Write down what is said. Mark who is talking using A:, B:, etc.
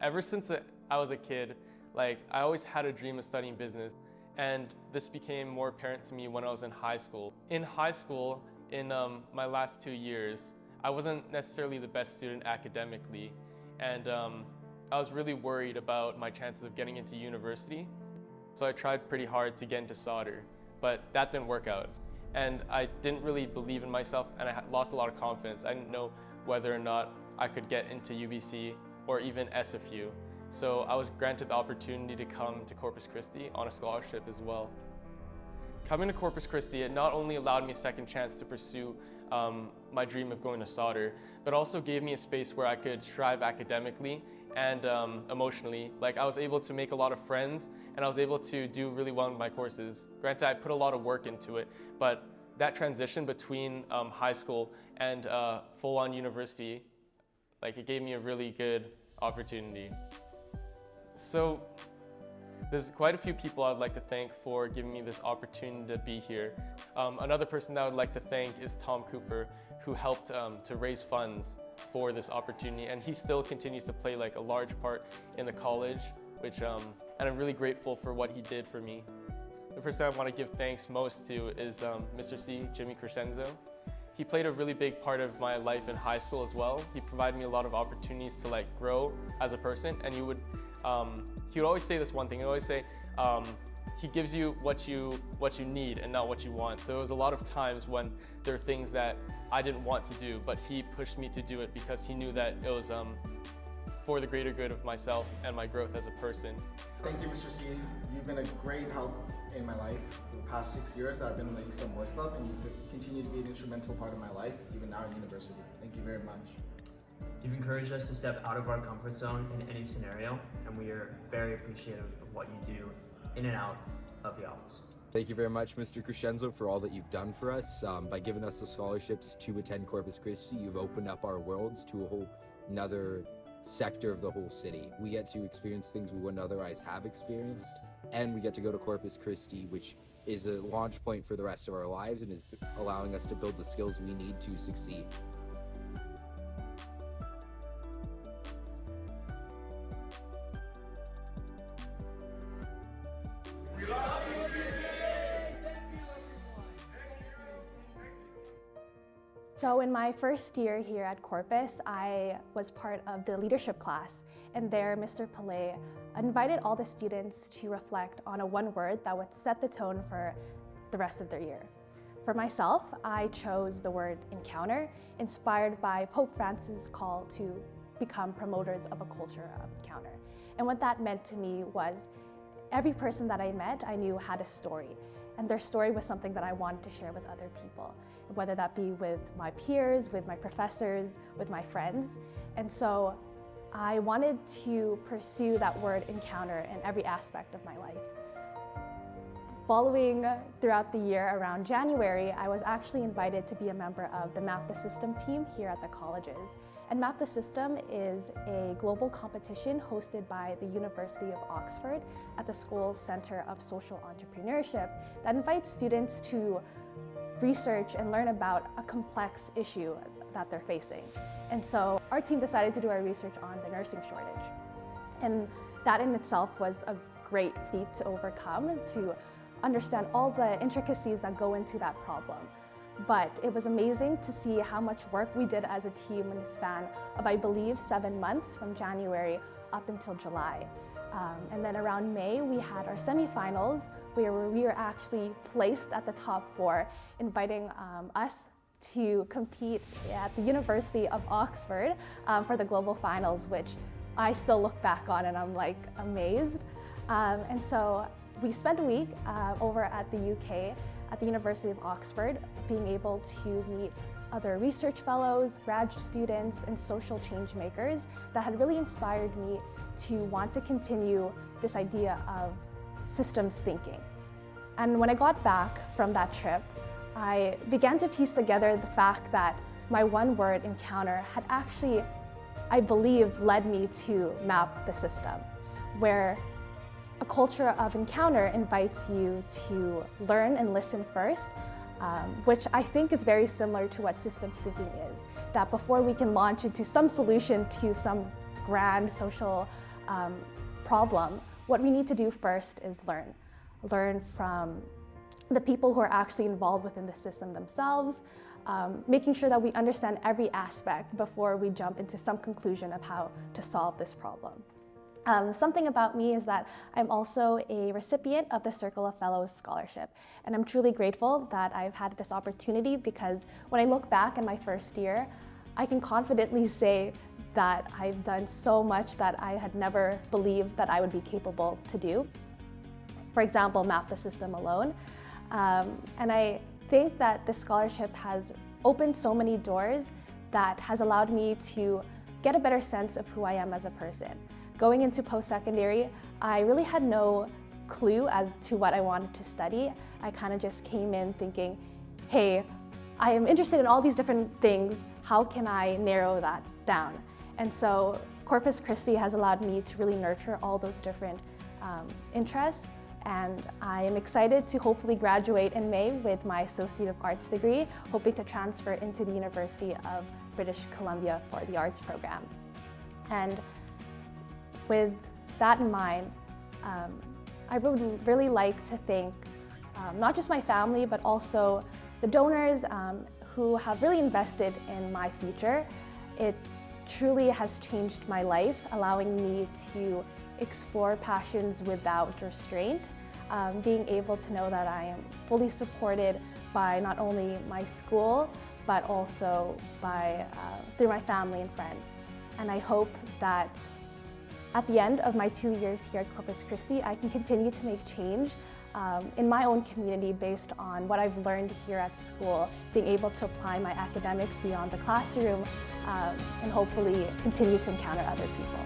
A: Ever since I was a kid, I always had a dream of studying business, and this became more apparent to me when I was in high school. In high school, in my last 2 years, I wasn't necessarily the best student academically, and I was really worried about my chances of getting into university. So I tried pretty hard to get into solder, but that didn't work out. And I didn't really believe in myself, and I lost a lot of confidence. I didn't know whether or not I could get into UBC or even SFU. So I was granted the opportunity to come to Corpus Christi on a scholarship as well. Coming to Corpus Christi, it not only allowed me a second chance to pursue my dream of going to solder, but also gave me a space where I could strive academically and emotionally. I was able to make a lot of friends, and I was able to do really well in my courses. Granted, I put a lot of work into it, but that transition between high school and full-on university, it gave me a really good opportunity. So there's quite a few people I'd like to thank for giving me this opportunity to be here. Another person that I would like to thank is Tom Cooper, who helped to raise funds for this opportunity, and he still continues to play a large part in the college, and I'm really grateful for what he did for me. The person I want to give thanks most to is Mr. C, Jimmy Crescenzo. He played a really big part of my life in high school as well. He provided me a lot of opportunities to grow as a person, and he would always say this one thing. He would always say, he gives you what you need and not what you want. So it was a lot of times when there are things that I didn't want to do, but he pushed me to do it because he knew that it was for the greater good of myself and my growth as a person.
B: Thank you, Mr. C. You've been a great help in my life for the past 6 years that I've been in the Eastern Boys Club, and you continue to be an instrumental part of my life, even now in university. Thank you very much.
C: You've encouraged us to step out of our comfort zone in any scenario, and we are very appreciative of what you do in and out of the office.
D: Thank you very much, Mr. Crescenzo, for all that you've done for us. By giving us the scholarships to attend Corpus Christi, you've opened up our worlds to a whole another sector of the whole city. We get to experience things we wouldn't otherwise have experienced, and we get to go to Corpus Christi, which is a launch point for the rest of our lives and is allowing us to build the skills we need to succeed.
E: So in my first year here at Corpus, I was part of the leadership class, and there Mr. Pillay invited all the students to reflect on a one word that would set the tone for the rest of their year. For myself, I chose the word encounter, inspired by Pope Francis' call to become promoters of a culture of encounter. And what that meant to me was every person that I met, I knew had a story. And their story was something that I wanted to share with other people, whether that be with my peers, with my professors, with my friends. And so I wanted to pursue that word encounter in every aspect of my life. Following throughout the year, around January, I was actually invited to be a member of the Map the System team here at the colleges. And Map the System is a global competition hosted by the University of Oxford at the school's Center of Social Entrepreneurship that invites students to research and learn about a complex issue that they're facing. And so our team decided to do our research on the nursing shortage. And that in itself was a great feat to overcome, to understand all the intricacies that go into that problem. But it was amazing to see how much work we did as a team in the span of, I believe, 7 months from January up until July. And then around May, we had our semifinals where we were actually placed at the top 4, inviting us to compete at the University of Oxford for the global finals, which I still look back on and I'm amazed. And so we spent a week over at the UK at the University of Oxford, being able to meet other research fellows, grad students, and social change makers that had really inspired me to want to continue this idea of systems thinking. And when I got back from that trip, I began to piece together the fact that my one word encounter had actually, I believe, led me to Map the System, where a culture of encounter invites you to learn and listen first, which I think is very similar to what systems thinking is. That before we can launch into some solution to some grand social problem, what we need to do first is learn. Learn from the people who are actually involved within the system themselves, making sure that we understand every aspect before we jump into some conclusion of how to solve this problem. Something about me is that I'm also a recipient of the Circle of Fellows Scholarship, and I'm truly grateful that I've had this opportunity, because when I look back in my first year, I can confidently say that I've done so much that I had never believed that I would be capable to do. For example, map the system alone. And I think that this scholarship has opened so many doors that has allowed me to get a better sense of who I am as a person. Going into post-secondary, I really had no clue as to what I wanted to study. I kind of just came in thinking, hey, I am interested in all these different things. How can I narrow that down? And so Corpus Christi has allowed me to really nurture all those different interests. And I am excited to hopefully graduate in May with my Associate of Arts degree, hoping to transfer into the University of British Columbia for the arts program. And with that in mind, I would really like to thank not just my family, but also the donors who have really invested in my future. It truly has changed my life, allowing me to explore passions without restraint, being able to know that I am fully supported by not only my school, but also by, through my family and friends. And I hope that at the end of my 2 years here at Corpus Christi, I can continue to make change in my own community based on what I've learned here at school, being able to apply my academics beyond the classroom, and hopefully continue to encounter other people.